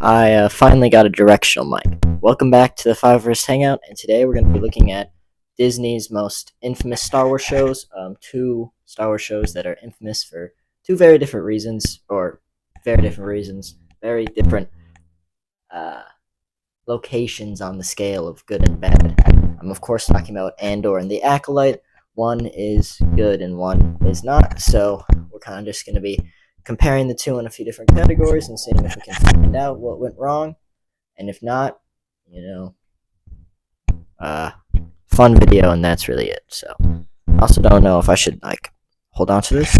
I finally got a directional mic. Welcome back to the Fiveverse Hangout, and today we're going to be looking at Disney's most infamous Star Wars shows. Two Star Wars shows that are infamous for two very different reasons, very different uh, locations on the scale of good and bad. I'm of course talking about Andor and the Acolyte. One is good and one is not, so we're kind of just going to be comparing the two in a few different categories and seeing if we can find out what went wrong, and if not, you know, fun video, and that's really it. So I also don't know if I should hold on to this,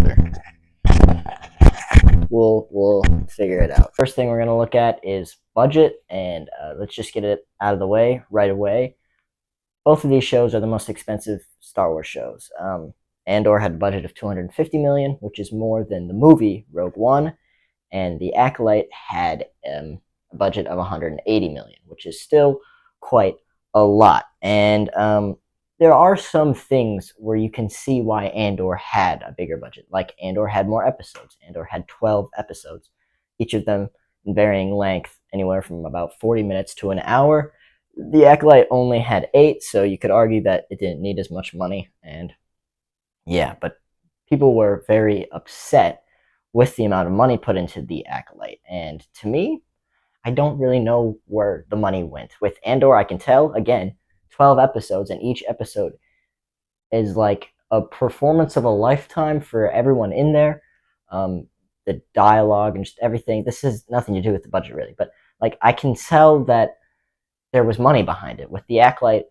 or we'll figure it out. First thing we're gonna look at is budget, and let's just get it out of the way right away. Both of these shows are the most expensive Star Wars shows. Andor had a budget of $250 million, which is more than the movie Rogue One, and The Acolyte had a budget of $180 million, which is still quite a lot. And there are some things where you can see why Andor had a bigger budget. Like Andor had more episodes. Andor had 12 episodes, each of them in varying length, anywhere from about 40 minutes to an hour. The Acolyte only had 8, so you could argue that it didn't need as much money. And yeah, but people were very upset with the amount of money put into The Acolyte. And to me, I don't really know where the money went. With Andor, I can tell, again, 12 episodes, and each episode is like a performance of a lifetime for everyone in there. The dialogue and just everything. This has nothing to do with the budget, really. But like, I can tell that there was money behind it. With The Acolyte,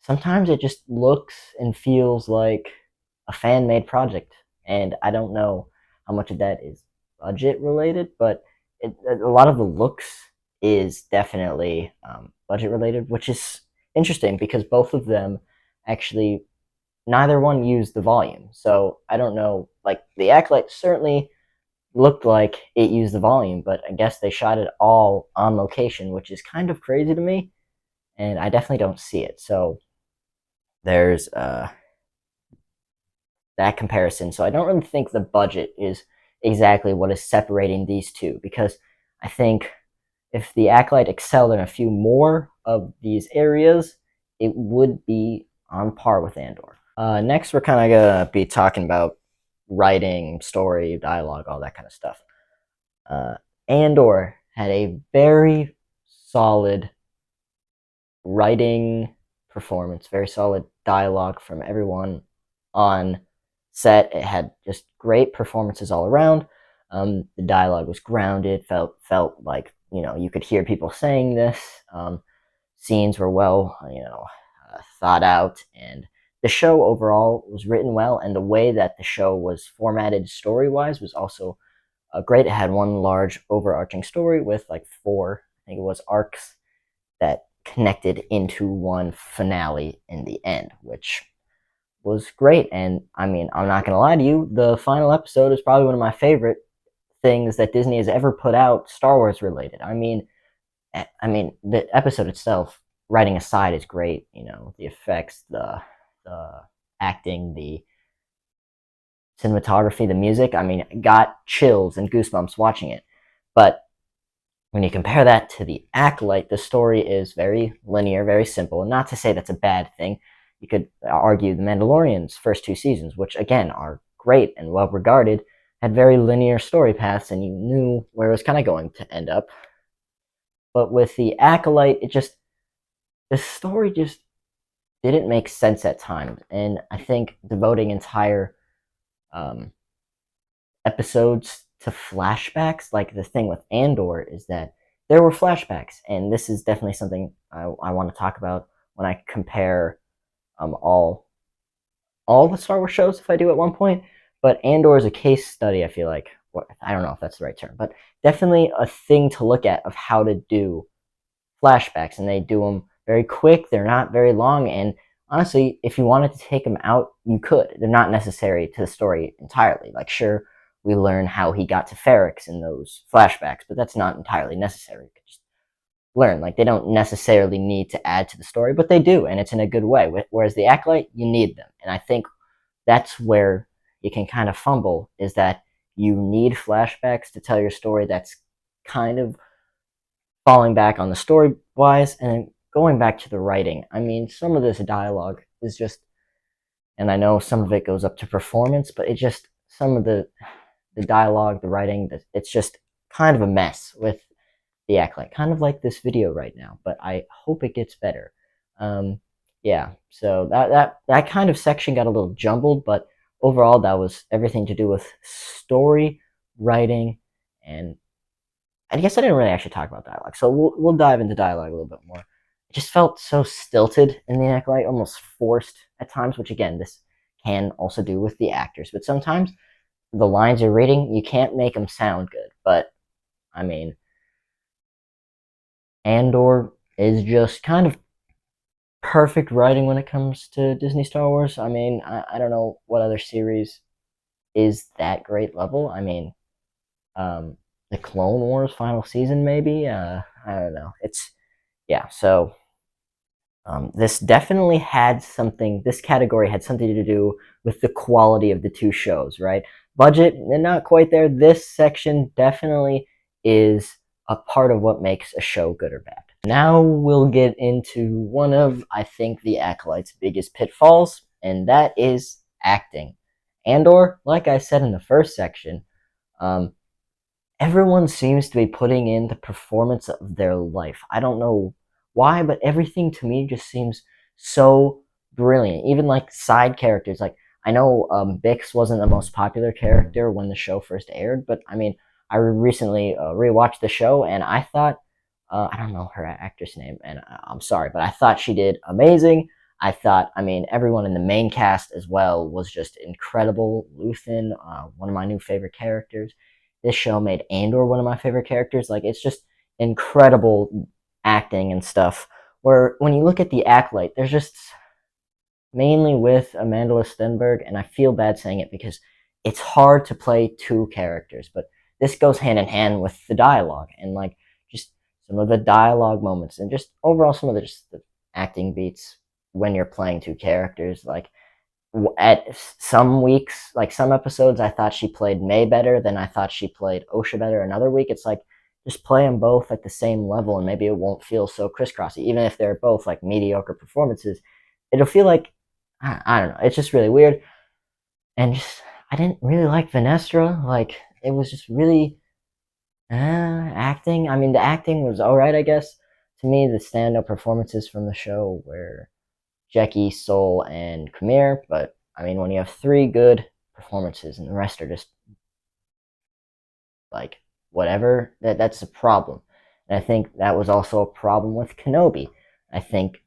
sometimes it just looks and feels like a fan-made project, and I don't know how much of that is budget related, but a lot of the looks is definitely budget related, which is interesting because both of them actually, neither one used the volume. So I don't know, like The Acolyte certainly looked like it used the volume, but I guess they shot it all on location, which is kind of crazy to me, and I definitely don't see it. So there's that comparison. So I don't really think the budget is exactly what is separating these two, because I think if the Acolyte excelled in a few more of these areas, it would be on par with Andor. Next, we're kind of going to be talking about writing, story, dialogue, all that kind of stuff. Andor had a very solid writing performance, very solid dialogue from everyone on set. It had just great performances all around. The dialogue was grounded, felt like, you could hear people saying this. Scenes were well, thought out, and the show overall was written well, and the way that the show was formatted story-wise was also great. It had one large overarching story with like 4, I think it was, arcs that connected into one finale in the end, which was great. And I mean, I'm not gonna lie to you, the final episode is probably one of my favorite things that Disney has ever put out Star Wars related. I mean the episode itself, writing aside, is great. The effects, the acting, the cinematography, the music, I mean, got chills and goosebumps watching it. But when you compare that to The Acolyte, the story is very linear, very simple. And not to say that's a bad thing. You could argue The Mandalorian's first 2 seasons, which again are great and well regarded, had very linear story paths, and you knew where it was kind of going to end up. But with The Acolyte, the story just didn't make sense at times. And I think devoting entire episodes to flashbacks, like the thing with Andor is that there were flashbacks, and this is definitely something I want to talk about when I compare all the Star Wars shows, if I do at one point. But Andor is a case study, I feel like. I don't know if that's the right term, but definitely a thing to look at of how to do flashbacks, and they do them very quick. They're not very long, and honestly, if you wanted to take them out, you could. They're not necessary to the story entirely. Like, sure, we learn how he got to Ferrix in those flashbacks, but that's not entirely necessary. You could just learn. Like, they don't necessarily need to add to the story, but they do, and it's in a good way. Whereas The Acolyte, you need them. And I think that's where you can kind of fumble, is that you need flashbacks to tell your story. That's kind of falling back on the story wise, and then going back to the writing. I mean, some of this dialogue is just, and I know some of it goes up to performance, but it just, some of the dialogue, the writing, it's just kind of a mess with the Acolyte, kind of like this video right now. But I hope it gets better. Yeah, so that kind of section got a little jumbled, but overall that was everything to do with story, writing, and I guess I didn't really actually talk about dialogue. So we'll dive into dialogue a little bit more. It just felt so stilted in the Acolyte, almost forced at times, which again, this can also do with the actors. But sometimes the lines you're reading, you can't make them sound good. But I mean, Andor is just kind of perfect writing when it comes to Disney Star Wars. I mean, I don't know what other series is that great level. I mean, the Clone Wars final season, maybe. I don't know. It's yeah. So this definitely had something. This category had something to do with the quality of the two shows, right? Budget, not quite there. This section definitely is a part of what makes a show good or bad. Now we'll get into one of, I think, the Acolyte's biggest pitfalls, and that is acting. Andor, like I said in the first section, everyone seems to be putting in the performance of their life. I don't know why, but everything to me just seems so brilliant. Even like side characters, like I know Bix wasn't the most popular character when the show first aired, but I mean, I recently rewatched the show and I thought, I don't know her actress name, and I'm sorry, but I thought she did amazing. I thought, I mean, everyone in the main cast as well was just incredible. Luthen, one of my new favorite characters. This show made Andor one of my favorite characters. Like, it's just incredible acting and stuff. Where when you look at the Acolyte, there's just mainly with Amanda Stenberg, and I feel bad saying it because it's hard to play two characters, but this goes hand in hand with the dialogue and like just some of the dialogue moments and just overall some of the acting beats when you're playing two characters. Like at some weeks, like some episodes, I thought she played May better, then I thought she played Osha better. Another week, it's like just play them both at the same level, and maybe it won't feel so crisscrossy. Even if they're both like mediocre performances, it'll feel like I don't know. It's just really weird, and just I didn't really like Vanessa. Like it was just really acting. I mean, the acting was all right, I guess. To me, the stand-up performances from the show were Jackie, Soul, and Khmer. But I mean, when you have three good performances and the rest are just like whatever, that's a problem. And I think that was also a problem with Kenobi. I think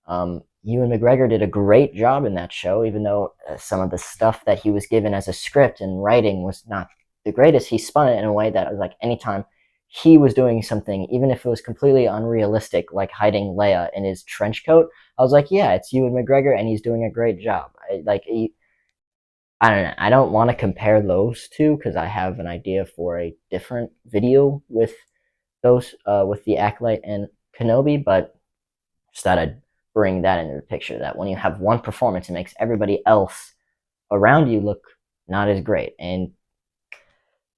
Ewan McGregor did a great job in that show, even though some of the stuff that he was given as a script and writing was not the greatest. He spun it in a way that was like anytime he was doing something, even if it was completely unrealistic, like hiding Leia in his trench coat, I was like, yeah, it's Ewan McGregor, and he's doing a great job. I don't know. I don't want to compare those two because I have an idea for a different video with those, with the Acolyte and Kenobi, but just thought I'd bring that into the picture. That when you have one performance, it makes everybody else around you look not as great, and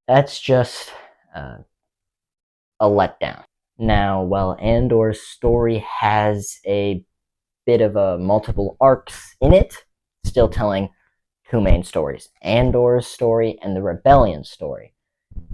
that's just a letdown. Now, while Andor's story has a bit of a multiple arcs in it, still telling two main stories: Andor's story and the Rebellion story.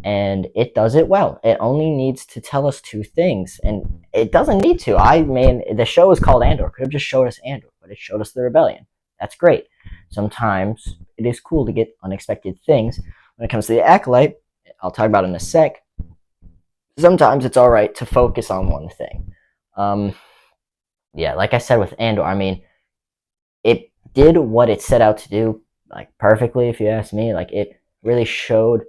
And it does it well. It only needs to tell us two things, and it doesn't need to. I mean, the show is called Andor. It could have just showed us Andor, but it showed us the Rebellion. That's great. Sometimes it is cool to get unexpected things. When it comes to the Acolyte, I'll talk about it in a sec. Sometimes it's all right to focus on one thing. Yeah, like I said with Andor, I mean, it did what it set out to do, like perfectly, if you ask me. Like it really showed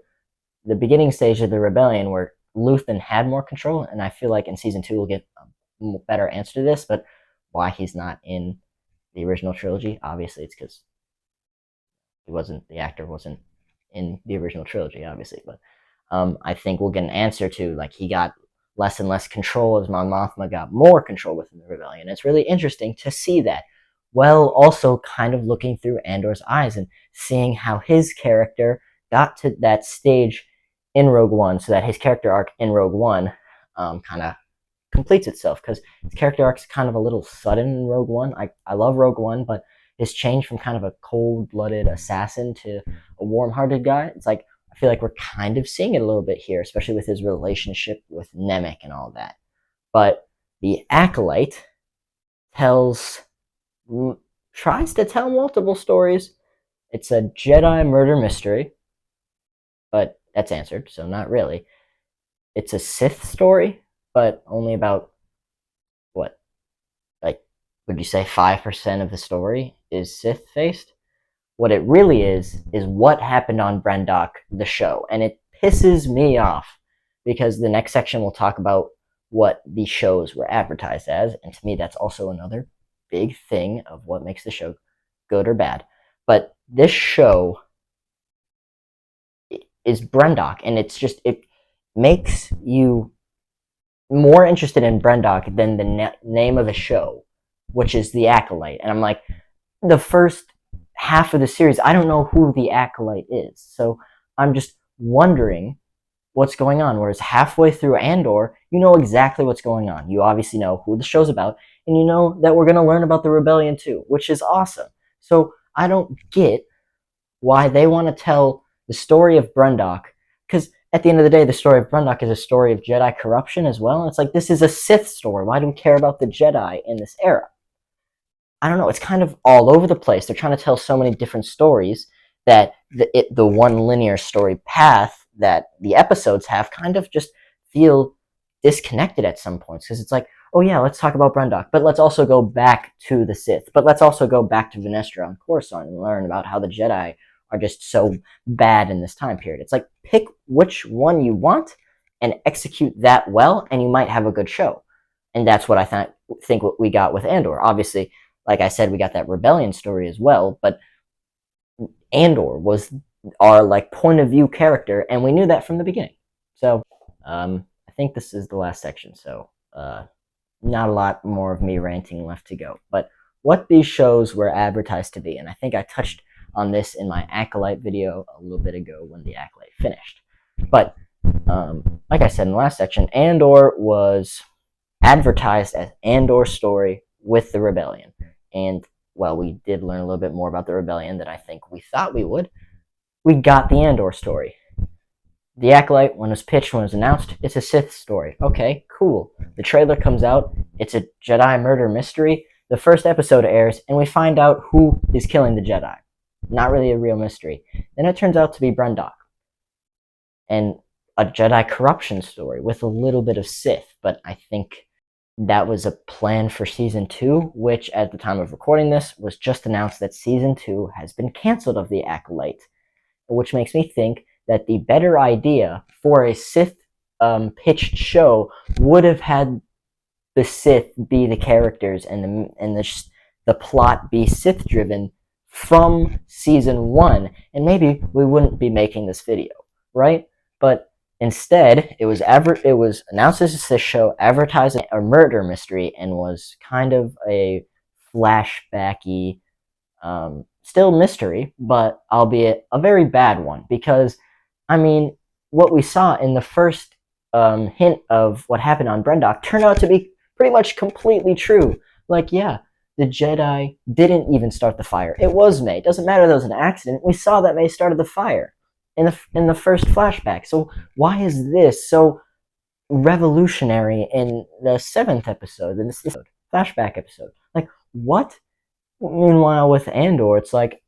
the beginning stage of the Rebellion where Luthen had more control, and I feel like in season 2 we'll get a better answer to this. But why he's not in the original trilogy? Obviously, it's because the actor wasn't in the original trilogy, obviously. But I think we'll get an answer to, like, he got less and less control as Mon Mothma got more control within the Rebellion. It's really interesting to see that, while also kind of looking through Andor's eyes and seeing how his character got to that stage in Rogue One, so that his character arc in Rogue One kind of completes itself, because his character arc is kind of a little sudden in Rogue One. I love Rogue One, but his change from kind of a cold-blooded assassin to a warm-hearted guy, it's like, I feel like we're kind of seeing it a little bit here, especially with his relationship with Nemec and all that. But the Acolyte tries to tell multiple stories. It's a Jedi murder mystery, but that's answered, so not really. It's a Sith story, but only about, what, like, would you say 5% of the story is Sith-faced? What it really is what happened on Brendok, the show. And it pisses me off, because the next section will talk about what the shows were advertised as, and to me that's also another big thing of what makes the show good or bad. But this show is Brendok, and it makes you more interested in Brendok than the name of the show, which is The Acolyte. And I'm like, the first half of the series, I don't know who the Acolyte is, so I'm just wondering what's going on. Whereas halfway through Andor, you know exactly what's going on. You obviously know who the show's about, and you know that we're going to learn about the rebellion too, which is awesome. So I don't get why they want to tell the story of Brendok, because at the end of the day, the story of Brendok is a story of Jedi corruption as well. And it's like, this is a Sith story. Why do we care about the Jedi in this era? I don't know. It's kind of all over the place. They're trying to tell so many different stories that the one linear story path that the episodes have kind of just feel disconnected at some points, because it's like, oh yeah, let's talk about Brendok, but let's also go back to the Sith, but let's also go back to Venestra on Coruscant and learn about how the Jedi are just so bad in this time period. It's like, pick which one you want and execute that well, and you might have a good show. And that's what I think what we got with Andor. Obviously, like I said, we got that rebellion story as well, but Andor was our like point of view character, and we knew that from the beginning. So I think this is the last section, so not a lot more of me ranting left to go. But what these shows were advertised to be, and I think I touched on this in my Acolyte video a little bit ago when the Acolyte finished. But like I said in the last section, Andor was advertised as Andor's story with the rebellion. And, well, we did learn a little bit more about the rebellion than I think we thought we would. We got the Andor story. The Acolyte, when it was pitched, when it was announced, it's a Sith story. Okay, cool. The trailer comes out. It's a Jedi murder mystery. The first episode airs, and we find out who is killing the Jedi. Not really a real mystery. Then it turns out to be Brendok. And a Jedi corruption story with a little bit of Sith, but I think that was a plan for Season 2, which, at the time of recording this, was just announced that Season 2 has been canceled of The Acolyte, which makes me think that the better idea for a Sith-pitched show would have had the Sith be the characters and the plot be Sith-driven from Season 1, and maybe we wouldn't be making this video, right? But instead, it was announced as a Sith show, advertising a murder mystery, and was kind of a flashbacky, still mystery, but albeit a very bad one. Because, I mean, what we saw in the first hint of what happened on Brendok turned out to be pretty much completely true. Like, yeah, the Jedi didn't even start the fire. It was May. It doesn't matter that it was an accident. We saw that May started the fire in the first flashback. So why is this so revolutionary in the 7th episode, in this flashback episode? Like, what? Meanwhile, with Andor, it's like,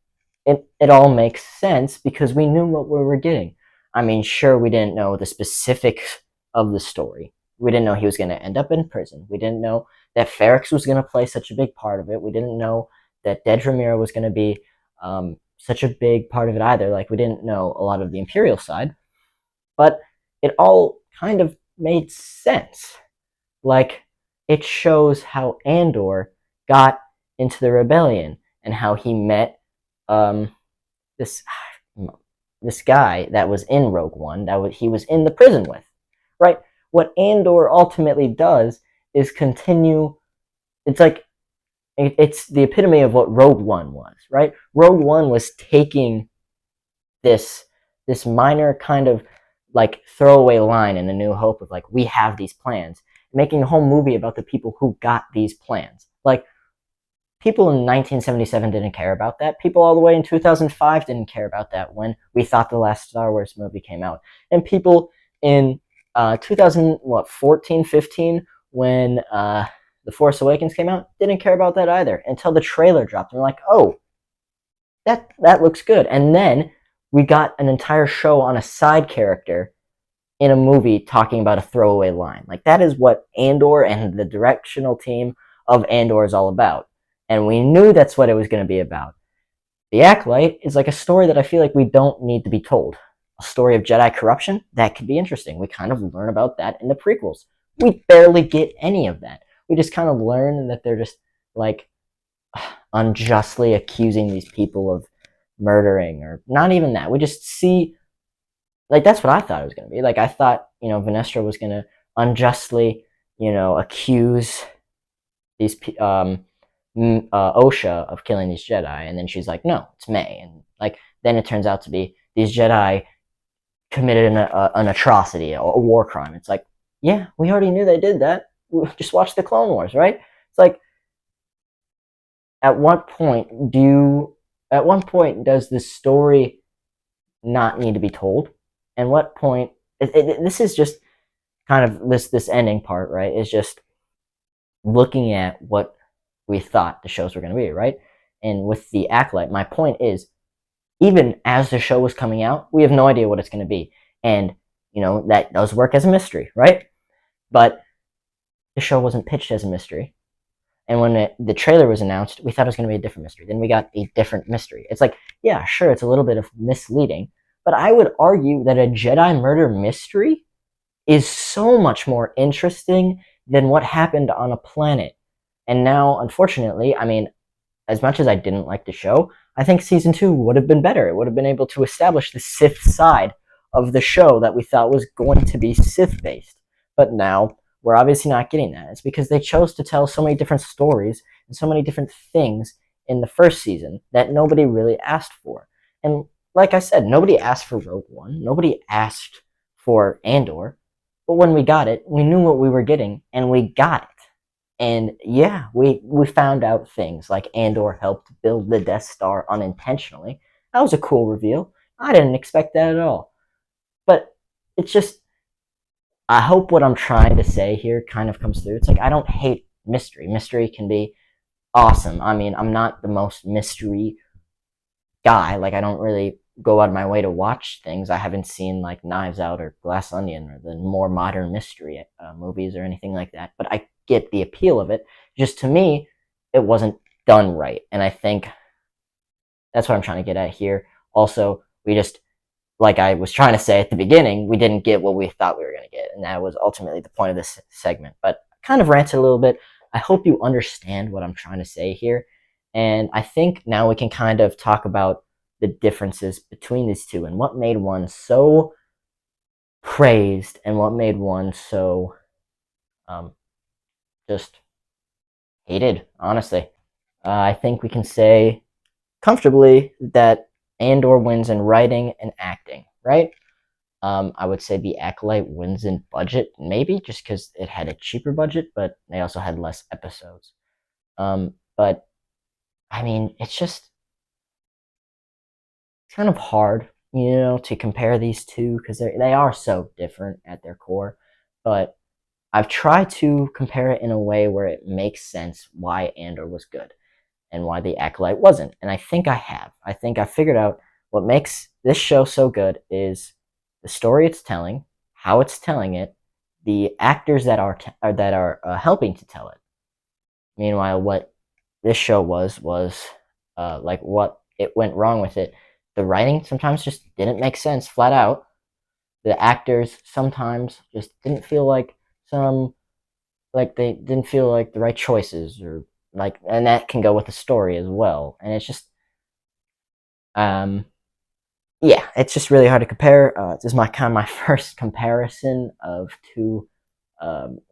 it all makes sense because we knew what we were getting. I mean, sure, we didn't know the specifics of the story. We didn't know he was going to end up in prison. We didn't know that Ferrix was going to play such a big part of it. We didn't know that Dedra Meero was going to be such a big part of it either. Like, we didn't know a lot of the Imperial side, but it all kind of made sense. Like, it shows how Andor got into the rebellion and how he met this guy that was in Rogue One, he was in the prison with, right? What Andor ultimately does is continue. It's like, it's the epitome of what Rogue One was, right? Rogue One was taking this minor kind of like throwaway line in A New Hope of like, we have these plans, making a whole movie about the people who got these plans. Like, people in 1977 didn't care about that. People all the way in 2005 didn't care about that when we thought the last Star Wars movie came out. And people in 2014, 15, when The Force Awakens came out, didn't care about that either until the trailer dropped. And we're like, oh, that looks good. And then we got an entire show on a side character in a movie talking about a throwaway line. Like, that is what Andor and the directional team of Andor is all about. And we knew that's what it was going to be about. The Acolyte is like a story that I feel like we don't need to be told. A story of Jedi corruption? That could be interesting. We kind of learn about that in the prequels. We barely get any of that. We just kind of learn that they're just, like, unjustly accusing these people of murdering, or not even that. We just see, like, that's what I thought it was going to be. Like, I thought, Venestra was going to unjustly, accuse these Osha of killing these Jedi, and then she's like, no, it's May, and like then it turns out to be these Jedi committed an atrocity, a war crime. It's like, yeah, we already knew they did that. We just watched the Clone Wars, right? It's like, at what point does this story not need to be told? And what point? This is just kind of this ending part, right? Is just looking at what we thought the shows were going to be, right? And with the Acolyte, my point is, even as the show was coming out, we have no idea what it's going to be. And, that does work as a mystery, right? But the show wasn't pitched as a mystery. And when the trailer was announced, we thought it was going to be a different mystery. Then we got a different mystery. It's like, yeah, sure, it's a little bit of misleading, but I would argue that a Jedi murder mystery is so much more interesting than what happened on a planet. And now, unfortunately, I mean, as much as I didn't like the show, I think season 2 would have been better. It would have been able to establish the Sith side of the show that we thought was going to be Sith-based. But now, we're obviously not getting that. It's because they chose to tell so many different stories and so many different things in the first season that nobody really asked for. And like I said, nobody asked for Rogue One. Nobody asked for Andor. But when we got it, we knew what we were getting, and we got it. And yeah, we found out things like Andor helped build the Death Star unintentionally. That was a cool reveal. I didn't expect that at all. But it's just, I hope what I'm trying to say here kind of comes through. It's like, I don't hate mystery. Mystery can be awesome. I mean, I'm not the most mystery guy. Like, I don't really go out of my way to watch things. I haven't seen like Knives Out or Glass Onion or the more modern mystery movies or anything like that. But I get the appeal of it. Just to me, it wasn't done right. And I think that's what I'm trying to get at here. Also, we just, like I was trying to say at the beginning, we didn't get what we thought we were going to get. And that was ultimately the point of this segment. But I kind of ranted a little bit. I hope you understand what I'm trying to say here. And I think now we can kind of talk about the differences between these two and what made one so praised and what made one so just hated, honestly. I think we can say comfortably that Andor wins in writing and acting, right? I would say The Acolyte wins in budget, maybe, just because it had a cheaper budget, but they also had less episodes. But, I mean, it's kind of hard, to compare these two, because they are so different at their core. But I've tried to compare it in a way where it makes sense why Andor was good and why The Acolyte wasn't. And I think I have. I think I figured out what makes this show so good is the story it's telling, how it's telling it, the actors that are helping to tell it. Meanwhile, what this show was like what it went wrong with it. The writing sometimes just didn't make sense flat out. The actors sometimes just didn't feel like they didn't feel like the right choices, or like, and that can go with the story as well. And it's just, yeah, it's just really hard to compare. This is my first comparison of two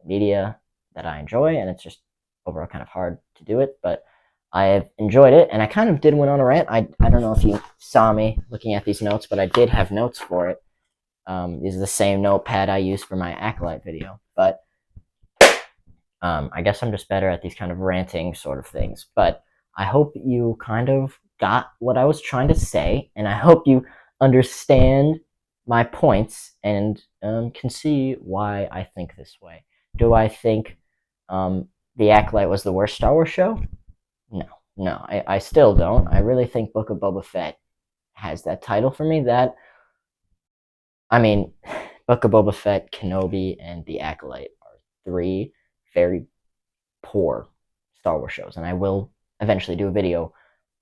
media that I enjoy, and it's just overall kind of hard to do it, but I have enjoyed it, and I kind of did went on a rant. I don't know if you saw me looking at these notes, but I did have notes for it. These are the same notepad I used for my Acolyte video, but I guess I'm just better at these kind of ranting sort of things. But I hope you kind of got what I was trying to say, and I hope you understand my points and can see why I think this way. Do I think The Acolyte was the worst Star Wars show? No, no, I still don't. I really think Book of Boba Fett has that title for me. I mean, Book of Boba Fett, Kenobi, and The Acolyte are three very poor Star Wars shows, and I will eventually do a video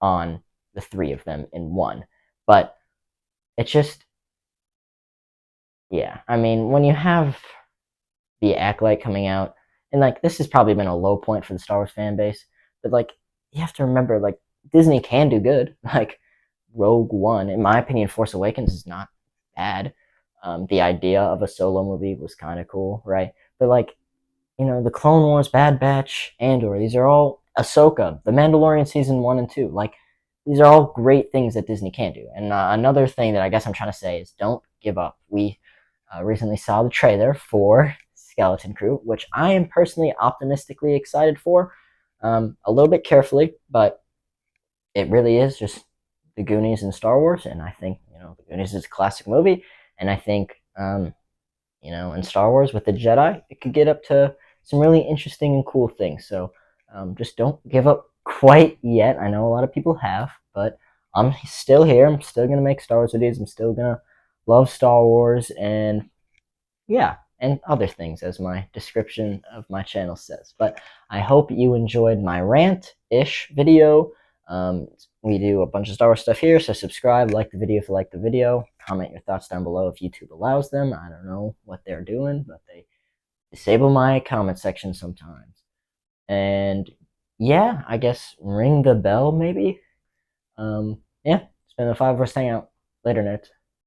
on the three of them in one. But it's just, yeah. I mean, when you have The Acolyte coming out, and like this has probably been a low point for the Star Wars fan base, but like you have to remember, like Disney can do good. Like Rogue One, in my opinion, Force Awakens is not bad. The idea of a solo movie was kind of cool, right? But like, the Clone Wars, Bad Batch, Andor, these are all Ahsoka, The Mandalorian season 1 and 2. Like, these are all great things that Disney can do. And another thing that I guess I'm trying to say is don't give up. We recently saw the trailer for Skeleton Crew, which I am personally optimistically excited for. A little bit carefully, but it really is just the Goonies and Star Wars. And I think, the Goonies is a classic movie. And I think, in Star Wars with the Jedi, it could get up to some really interesting and cool things. So just don't give up quite yet. I know a lot of people have, but I'm still here. I'm still going to make Star Wars videos. I'm still going to love Star Wars and, yeah, and other things, as my description of my channel says. But I hope you enjoyed my rant-ish video. We do a bunch of Star Wars stuff here, so subscribe, like the video if you like the video, comment your thoughts down below if YouTube allows them. I don't know what they're doing, but they disable my comment section sometimes. And yeah, I guess ring the bell maybe. Yeah, it's been a 5 of us hangout. Later, nerds.